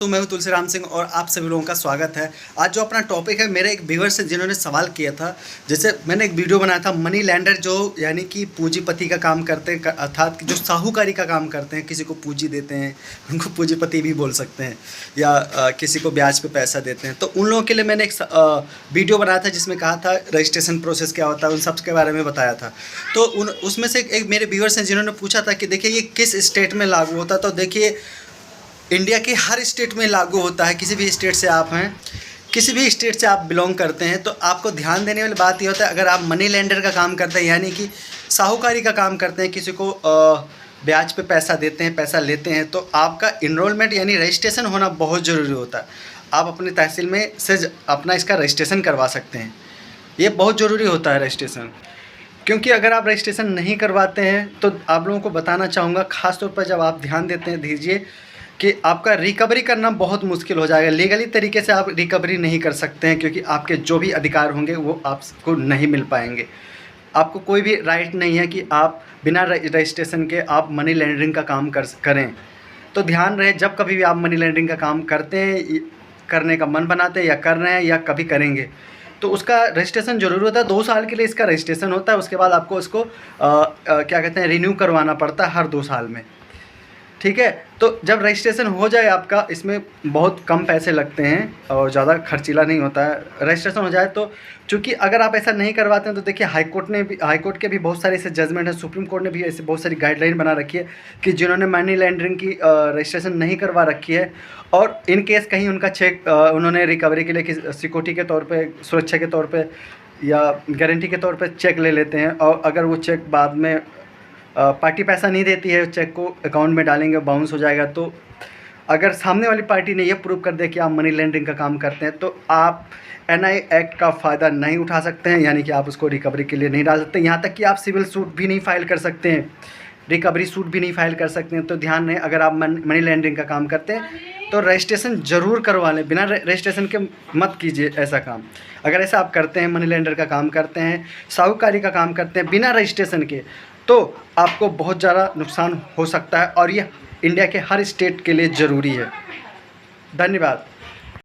तो मैं हूं तुलसीराम सिंह और आप सभी लोगों का स्वागत है। आज जो अपना टॉपिक है, मेरे एक व्यूअर से जिन्होंने सवाल किया था, जैसे मैंने एक वीडियो बनाया था मनी लैंडर, जो यानी कि पूंजीपति का काम करते हैं, अर्थात जो साहूकारी का काम करते हैं, किसी को पूंजी देते हैं, उनको पूंजीपति भी बोल सकते हैं, या किसी को ब्याज पे पैसा देते हैं। तो उन लोगों के लिए मैंने एक वीडियो बनाया था जिसमें कहा था रजिस्ट्रेशन प्रोसेस क्या होता है, उन सब के बारे में बताया था। तो उसमें से एक मेरे व्यूअर्स हैं जिन्होंने पूछा था कि देखिए ये किस स्टेट में लागू होता है। तो देखिए इंडिया के हर स्टेट में लागू होता है। किसी भी स्टेट से आप हैं, किसी भी स्टेट से आप बिलोंग करते हैं, तो आपको ध्यान देने वाली बात ये होता है, अगर आप मनी लेंडर का काम करते हैं यानी कि साहूकारी का काम करते हैं, किसी को ब्याज पे पैसा देते हैं, पैसा लेते हैं, तो आपका इनरोलमेंट यानी रजिस्ट्रेशन होना बहुत ज़रूरी होता है। आप अपनी तहसील में से अपना इसका रजिस्ट्रेशन करवा सकते हैं। ये बहुत ज़रूरी होता है रजिस्ट्रेशन, क्योंकि अगर आप रजिस्ट्रेशन नहीं करवाते हैं तो आप लोगों को बताना चाहूँगा, ख़ास तौर पर जब आप ध्यान देते हैं दीजिए कि आपका रिकवरी करना बहुत मुश्किल हो जाएगा। लीगली तरीके से आप रिकवरी नहीं कर सकते हैं, क्योंकि आपके जो भी अधिकार होंगे वो आपको नहीं मिल पाएंगे। आपको कोई भी राइट नहीं है कि आप बिना रजिस्ट्रेशन के आप मनी लॉन्ड्रिंग का काम करें। तो ध्यान रहे, जब कभी भी आप मनी लॉन्ड्रिंग का काम करते हैं, करने का मन बनाते हैं या कर रहे हैं या कभी करेंगे, तो उसका रजिस्ट्रेशन ज़रूर होता है। 2 साल के लिए इसका रजिस्ट्रेशन होता है। उसके बाद आपको इसको क्या कहते हैं, रिन्यू करवाना पड़ता है हर 2 साल में। ठीक है, तो जब रजिस्ट्रेशन हो जाए आपका, इसमें बहुत कम पैसे लगते हैं और ज़्यादा खर्चीला नहीं होता है। रजिस्ट्रेशन हो जाए तो, चूँकि अगर आप ऐसा नहीं करवाते हैं तो देखिए हाई कोर्ट के भी बहुत सारे ऐसे जजमेंट हैं, सुप्रीम कोर्ट ने भी ऐसे बहुत सारी गाइडलाइन बना रखी है कि जिन्होंने मनी लॉन्ड्रिंग की रजिस्ट्रेशन नहीं करवा रखी है, और इन केस कहीं उनका चेक उन्होंने रिकवरी के लिए सिक्योरिटी के तौर पर, सुरक्षा के तौर पर या गारंटी के तौर पर चेक ले लेते हैं, और अगर वो चेक बाद में पार्टी पैसा नहीं देती है, चेक को अकाउंट में डालेंगे, बाउंस हो जाएगा, तो अगर सामने वाली पार्टी ने ये प्रूव कर दिया कि आप मनी लॉन्ड्रिंग का काम करते हैं, तो आप एनआई एक्ट का फ़ायदा नहीं उठा सकते हैं, यानी कि आप उसको रिकवरी के लिए नहीं डाल सकते। यहाँ तक कि आप सिविल सूट भी नहीं फाइल कर सकते हैं, रिकवरी सूट भी नहीं फाइल कर सकते हैं। तो ध्यान रहे, अगर आप मनी लॉन्ड्रिंग का काम करते हैं तो रजिस्ट्रेशन ज़रूर करवा लें। बिना रजिस्ट्रेशन के मत कीजिए ऐसा काम। अगर ऐसा आप करते हैं, मनी लॉन्डर का काम करते हैं, साहूकारी का काम करते हैं बिना रजिस्ट्रेशन के, तो आपको बहुत ज़्यादा नुकसान हो सकता है, और ये इंडिया के हर स्टेट के लिए ज़रूरी है। धन्यवाद।